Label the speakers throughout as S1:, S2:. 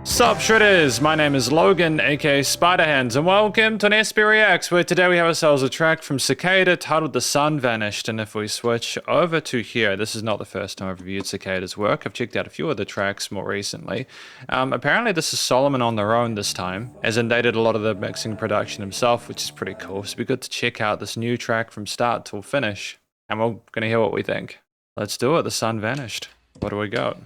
S1: Sup Shredders, my name is Logan, aka Spiderhands, and welcome to an SP Reacts, where today we have ourselves a track from Cicada titled The Sun Vanished. And if we switch over to here, this is not the first time I've reviewed Cicada's work. I've checked out a few of the tracks more recently. Apparently this is Solomon on their own this time, as in they did a lot of the mixing production himself, which is pretty cool. So it'd be good to check out this new track from start till finish, and we're gonna hear what we think. Let's do it. The Sun Vanished. What do we got?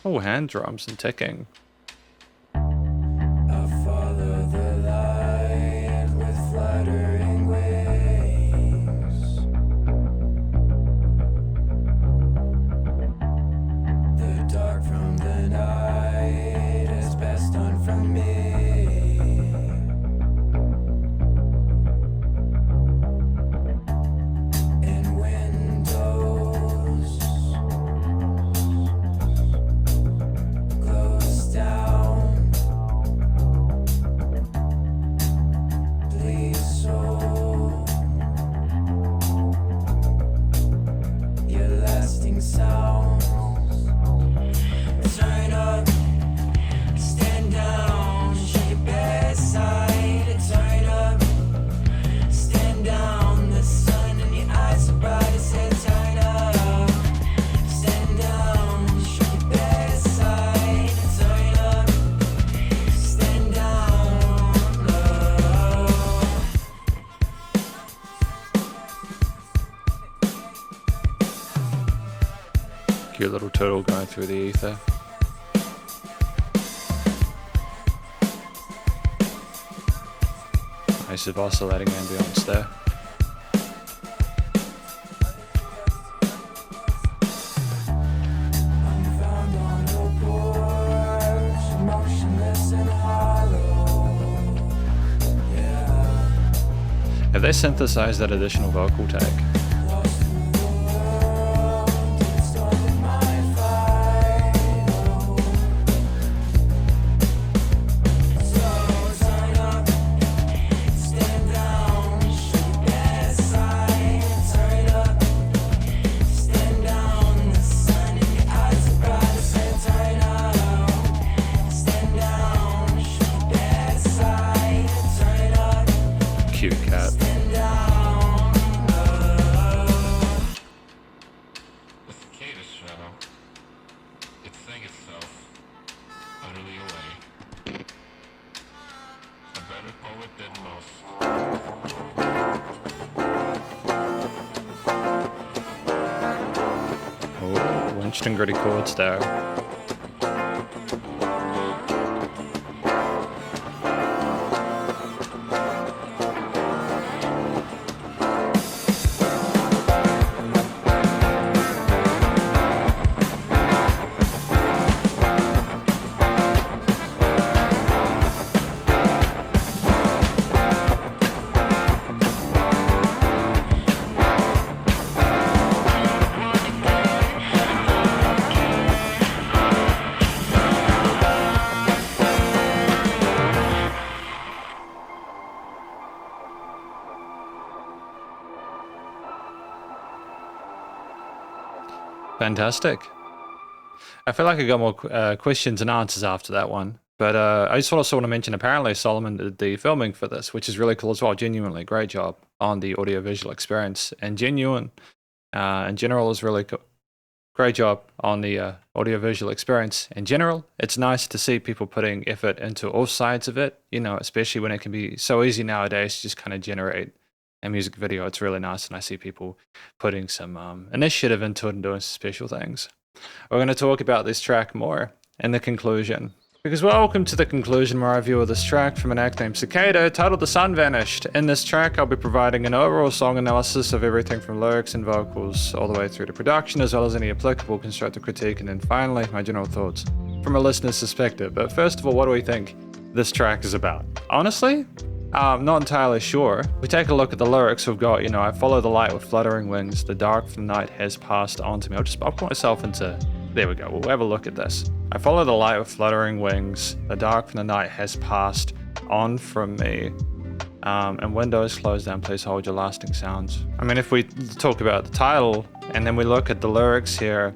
S1: Oh, hand drums and ticking.
S2: I follow the light with fluttering wings. The dark from the night is best done from me. In windows close down, please hold your lasting sounds. Turn up, stand down, shake your bedside. Turn up, stand down, the sun in your eyes are bright as hell. Turn up, stand down, shake your bedside. Turn up, stand down,
S1: Cute little turtle going through the ether. Nice of oscillating ambience there.
S2: I'm found on a porch, motionless and hollow. Yeah,
S1: Have they synthesized that additional vocal tag?
S2: lost in the world, started my fight. So turn up, stand down, shake your bedside. Turn up, stand down, the sun in your eyes are bright as hell. Turn up, stand down, shake your bedside. Turn up,
S1: Cute cat.
S2: stand down,
S3: The cicada shadow, it sang itself utterly away. A better poet than most.
S1: Oh, interesting gritty chords there. Fantastic. I feel like I got more questions and answers after that one. But I just also want to mention, apparently Solomon did the filming for this, which is really cool as well. Genuinely great job on the audiovisual experience. And Genuine, in general, is really cool. Great job on the audiovisual experience in general. It's nice to see people putting effort into all sides of it, you know, especially when it can be so easy nowadays to just kind of generate a music video. It's really nice, and I see people putting some initiative into it and doing some special things. We're going to talk about this track more in the conclusion. Because welcome to the conclusion, my review of this track from an act named Cicada titled The Sun Vanished. In this track, I'll be providing an overall song analysis of everything from lyrics and vocals all the way through to production, as well as any applicable constructive critique, and then finally, my general thoughts from a listener's perspective. But first of all, what do we think this track is about? Honestly, I'm not entirely sure. We take a look at the lyrics. We've got, you know, I follow the light with fluttering wings. The dark from the night has passed on to me. I'll put myself into There we go, we'll have a look at this. I follow the light with fluttering wings. The dark from the night has passed on from me. And windows closed down, please hold your lasting sounds. I mean, if we talk about the title and then we look at the lyrics here,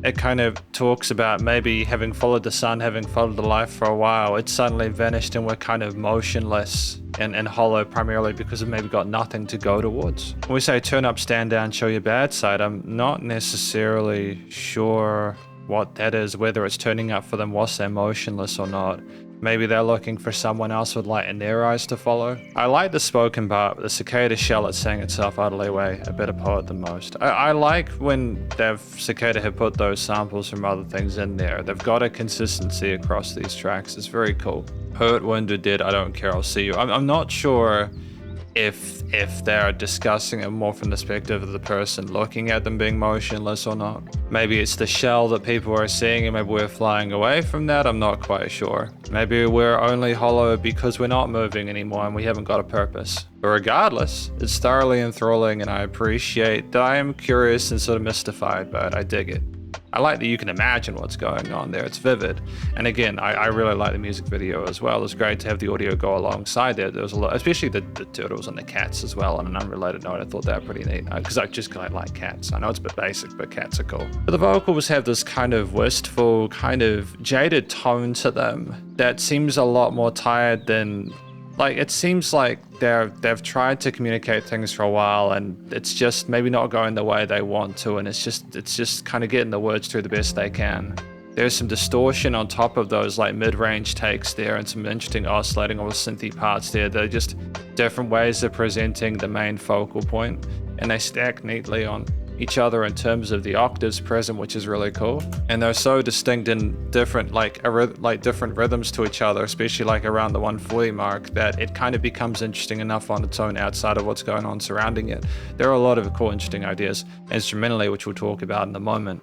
S1: it kind of talks about maybe having followed the sun, having followed the light for a while, it suddenly vanished and we're kind of motionless and hollow, primarily because we've maybe got nothing to go towards. When we say turn up, stand down, show your bad side, I'm not necessarily sure what that is, whether it's turning up for them whilst they're motionless or not. Maybe they're looking for someone else with light in their eyes to follow. I like the spoken part, but the cicada shell, it's saying itself utterly away, a better poet than most. I like when Cicada have put those samples from other things in there. They've got a consistency across these tracks. It's very cool. Hurt, wounded, dead, I don't care, I'll see you. I'm not sure if they're discussing it more from the perspective of the person looking at them being motionless or not. Maybe it's the shell that people are seeing and maybe we're flying away from that, I'm not quite sure. Maybe we're only hollow because we're not moving anymore and we haven't got a purpose. But regardless, it's thoroughly enthralling and I appreciate that I am curious and sort of mystified by it. I dig it. I like that you can imagine what's going on there. It's vivid. And again, I really like the music video as well. It's great to have the audio go alongside there. There was a lot, especially the turtles and the cats as well. On an unrelated note, I thought that were pretty neat because I just kind of like cats. I know it's a bit basic, but cats are cool. But the vocals have this kind of wistful, kind of jaded tone to them that seems a lot more tired than... Like, it seems like they've tried to communicate things for a while and it's just maybe not going the way they want to, and it's just kind of getting the words through the best they can. There's some distortion on top of those like mid-range takes there and some interesting oscillating or synthy parts there. They're just different ways of presenting the main focal point, and they stack neatly on each other in terms of the octaves present, which is really cool. And they're so distinct in different different rhythms to each other, especially like around the 140 mark, that it kind of becomes interesting enough on its own outside of what's going on surrounding it. There are a lot of cool, interesting ideas instrumentally, which we'll talk about in a moment.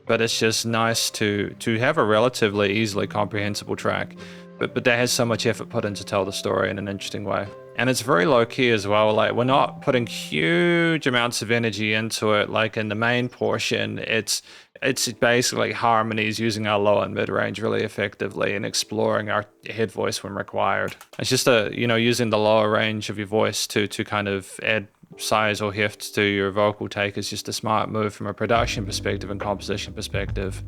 S1: But it's just nice to have a relatively easily comprehensible track, but that has so much effort put in to tell the story in an interesting way. And it's very low key as well. Like, we're not putting huge amounts of energy into it. Like in the main portion, it's basically harmonies using our low and mid range really effectively and exploring our head voice when required. It's just using the lower range of your voice to kind of add size or heft to your vocal take is just a smart move from a production perspective and composition perspective.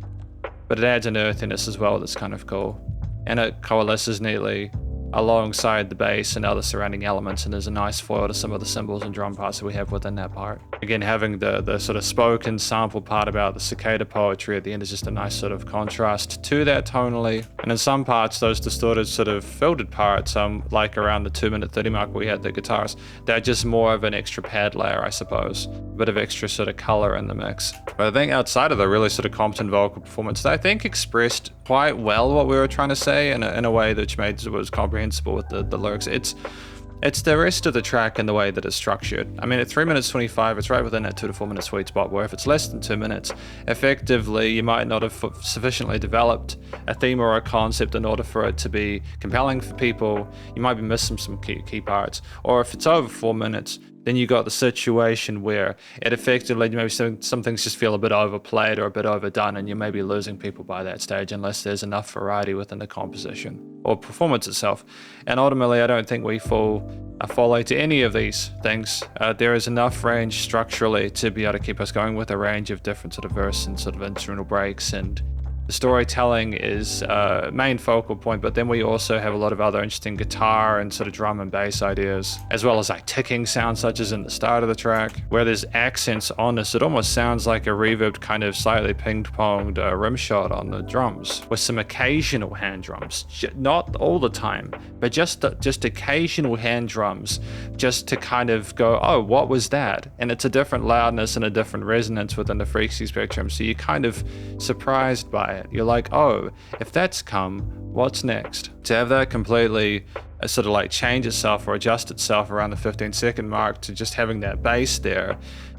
S1: But it adds an earthiness as well that's kind of cool. And it coalesces neatly alongside the bass and other surrounding elements, and there's a nice foil to some of the cymbals and drum parts that we have within that part. Again, having the sort of spoken sample part about the cicada poetry at the end is just a nice sort of contrast to that tonally. And in some parts, those distorted sort of filtered parts, like around the 2-minute 30 mark where we had the guitars, they're just more of an extra pad layer, I suppose. A bit of extra sort of color in the mix. But I think outside of the really sort of competent vocal performance, I think expressed quite well what we were trying to say in a way that made it was comprehensible with the lyrics. It's the rest of the track and the way that it's structured. I mean, at 3 minutes 25, it's right within that 2 to 4 minute sweet spot, where if it's less than 2 minutes, effectively you might not have sufficiently developed a theme or a concept in order for it to be compelling for people. You might be missing some key parts. Or if it's over 4 minutes, then you got the situation where it effectively, maybe some things just feel a bit overplayed or a bit overdone, and you may be losing people by that stage unless there's enough variety within the composition or performance itself. And ultimately, I don't think we fall a follow to any of these things. There is enough range structurally to be able to keep us going with a range of different sort of verse and sort of instrumental breaks, and the storytelling is main focal point, but then we also have a lot of other interesting guitar and sort of drum and bass ideas, as well as like ticking sounds such as in the start of the track, where there's accents on this. It almost sounds like a reverbed kind of slightly ping-ponged rim shot on the drums, with some occasional hand drums, not all the time, but just occasional hand drums, just to kind of go, oh, what was that? And it's a different loudness and a different resonance within the frequency spectrum, so you're kind of surprised by it. You're like, oh, if that's come, what's next? To have that completely sort of like change itself or adjust itself around the 15-second mark to just having that bass there,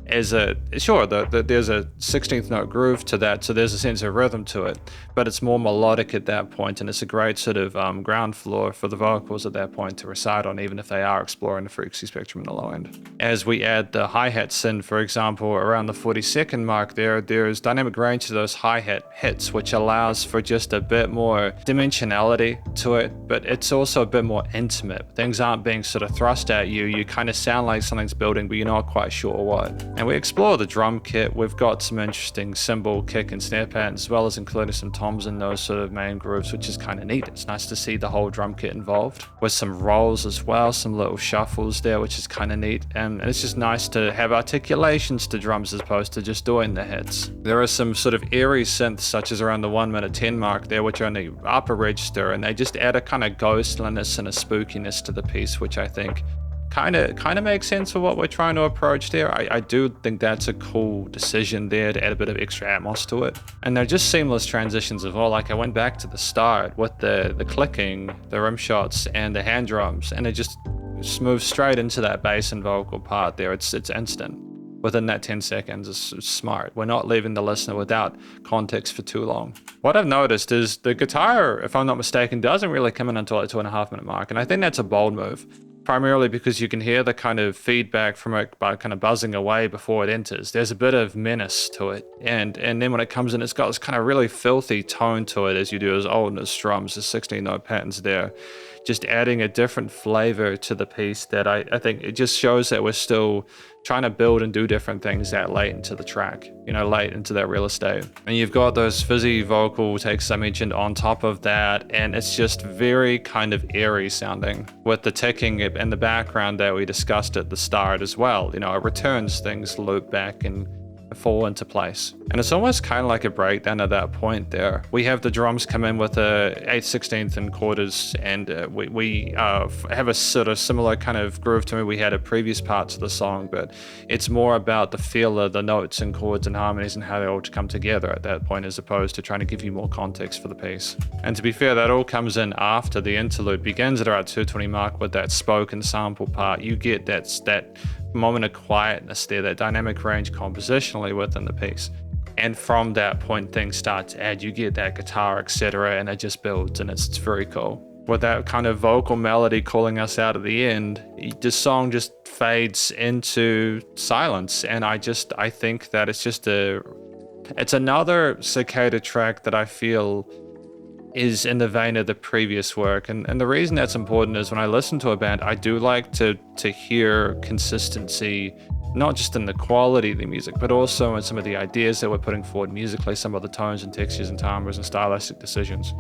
S1: there's a 16th note groove to that, so there's a sense of rhythm to it, but it's more melodic at that point, and it's a great sort of ground floor for the vocals at that point to recite on, even if they are exploring the frequency spectrum in the low end. As we add the hi-hats in, for example, around the 42nd mark there's dynamic range to those hi-hat hits, which allows for just a bit more dimensionality to it, but it's also a bit more intimate. Things aren't being sort of thrust at you. You kind of sound like something's building, but you're not quite sure what. And we explore the drum kit. We've got some interesting cymbal, kick, and snare patterns, as well as including some toms in those sort of main grooves, which is kind of neat. It's nice to see the whole drum kit involved, with some rolls as well, some little shuffles there, which is kind of neat. And it's just nice to have articulations to drums as opposed to just doing the hits. There are some sort of eerie synths, such as around the 1 minute 10 mark there, which are in the upper register, and they just add a kind of ghostliness and a spookiness to the piece, which I think kind of makes sense for what we're trying to approach there. I do think that's a cool decision there to add a bit of extra atmos to it. And they're just seamless transitions as well. Like, I went back to the start with the clicking, the rim shots, and the hand drums, and it just moves straight into that bass and vocal part there. It's instant. Within that 10 seconds, it's smart. We're not leaving the listener without context for too long. What I've noticed is the guitar, if I'm not mistaken, doesn't really come in until the 2.5 minute mark, and I think that's a bold move. Primarily because you can hear the kind of feedback from it by kind of buzzing away before it enters. There's a bit of menace to it. And then when it comes in, it's got this kind of really filthy tone to it, as you do as old as strums, the 16 note patterns there. Just adding a different flavor to the piece that I think it just shows that we're still trying to build and do different things that late into the track, late into that real estate. And you've got those fizzy vocal takes I mentioned on top of that, and it's just very kind of eerie sounding with the ticking in the background that we discussed at the start as well. It returns things, loop back and fall into place. And it's almost kind of like a breakdown at that point there. We have the drums come in with a 8/16 16th and quarters, and we have a sort of similar kind of groove to me we had at previous parts of the song, but it's more about the feel of the notes and chords and harmonies and how they all come together at that point, as opposed to trying to give you more context for the piece. And to be fair, that all comes in after the interlude begins at around 2:20 mark with that spoken sample part. You get that moment of quietness there, that dynamic range compositionally within the piece. And from that point, things start to add. You get that guitar, etc., and it just builds, and it's very cool. With that kind of vocal melody calling us out at the end, the song just fades into silence. And I think that it's another Cicada track that I feel is in the vein of the previous work. And the reason that's important is when I listen to a band, I do like to hear consistency, not just in the quality of the music, but also in some of the ideas that we're putting forward musically, some of the tones and textures and timbres and stylistic decisions.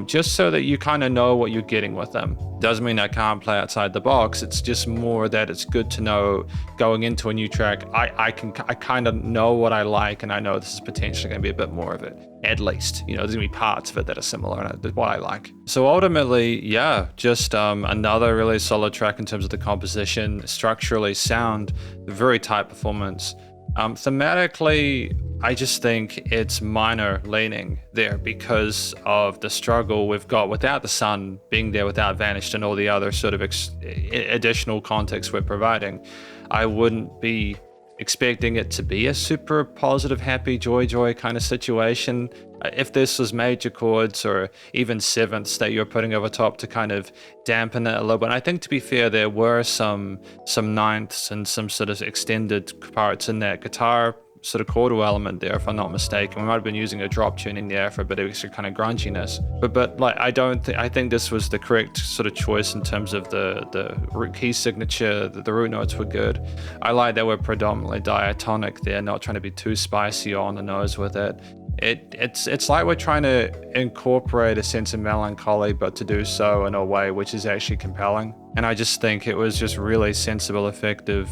S1: Just so that you kind of know what you're getting with them. Doesn't mean I can't play outside the box. It's just more that it's good to know going into a new track, I kind of know what I like, and I know this is potentially going to be a bit more of it. At least, there's going to be parts of it that are similar and what I like. So ultimately, yeah, just another really solid track in terms of the composition, structurally sound, very tight performance. Thematically, I just think it's minor leaning there because of the struggle we've got without the sun being there, without Vanished, and all the other sort of additional context we're providing. I wouldn't be expecting it to be a super positive, happy, joy kind of situation. If this was major chords or even sevenths that you're putting over top to kind of dampen it a little bit. And I think, to be fair, there were some ninths and some sort of extended parts in that guitar sort of chordal element there, if I'm not mistaken. We might have been using a drop tuning there for a bit of extra kind of grunginess. But like, I think this was the correct sort of choice in terms of the root key signature. The root notes were good. I like that we're predominantly diatonic there, not trying to be too spicy on the nose with it. It's like we're trying to incorporate a sense of melancholy, but to do so in a way which is actually compelling. And I just think it was just really sensible, effective,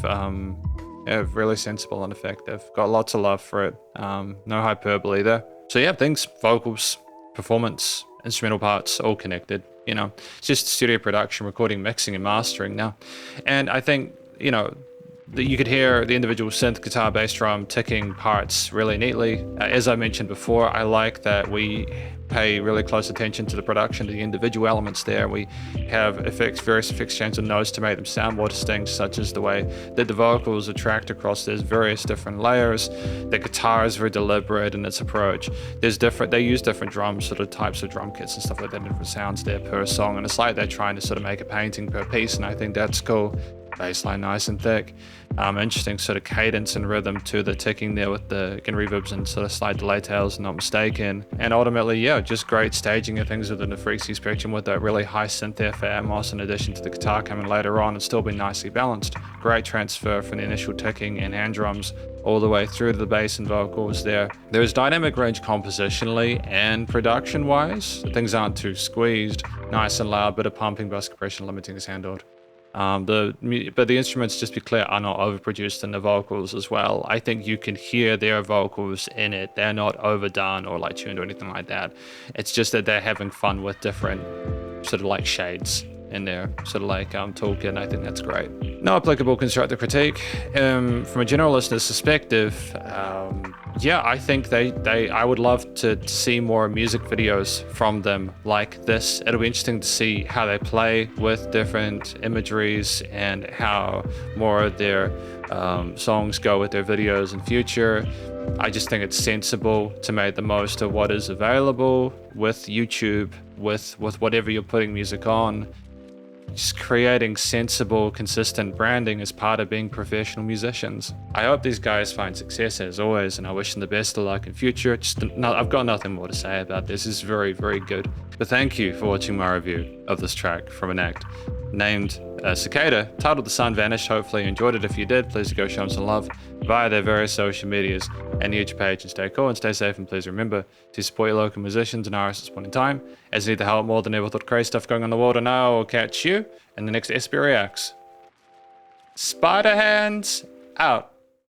S1: really sensible and effective. Got lots of love for it. No hyperbole there. So yeah, things, vocals, performance, instrumental parts, all connected. It's just studio production, recording, mixing, and mastering now. And I think, that you could hear the individual synth, guitar, bass, drum ticking parts really neatly. As I mentioned before, I like that we pay really close attention to the production, to the individual elements there. We have various effects changes on notes to make them sound more distinct, such as the way that the vocals are tracked across those various different layers. The guitar is very deliberate in its approach. They use different drums, sort of types of drum kits and stuff like that, different sounds there per song, and it's like they're trying to sort of make a painting per piece, and I think that's cool. Bassline nice and thick. Interesting sort of cadence and rhythm to the ticking there with the again reverbs and sort of slight delay tails, not mistaken. And ultimately, yeah, just great staging of things within the frequency spectrum with that really high synth there for Atmos, in addition to the guitar coming later on and still being nicely balanced. Great transfer from the initial ticking and hand drums all the way through to the bass and vocals there. There's dynamic range compositionally and production wise. Things aren't too squeezed, nice and loud, bit of pumping, bus compression, limiting is handled. But the instruments, just to be clear, are not overproduced in the vocals as well. I think you can hear their vocals in it. They're not overdone or like tuned or anything like that. It's just that they're having fun with different sort of like shades in there, sort of like toolkit. I think that's great. No applicable constructive critique. From a general listener's perspective, yeah, I think I would love to see more music videos from them like this. It'll be interesting to see how they play with different imageries and how more of their songs go with their videos in future. I just think it's sensible to make the most of what is available with YouTube, with whatever you're putting music on. Just creating sensible, consistent branding is part of being professional musicians. I hope these guys find success as always, and I wish them the best of luck in future. I've got nothing more to say about this. It's very, very good. But thank you for watching my review of this track from an act named Cicada, titled The Sun Vanished. Hopefully you enjoyed it. If you did, please go show them some love via their various social medias and the YouTube page, and stay cool and stay safe, and please remember to support your local musicians and artists at this point in time, as they need the help more than ever. Thought crazy stuff going on in the world, and I will catch you in the next SB Reacts. Spiderhands out.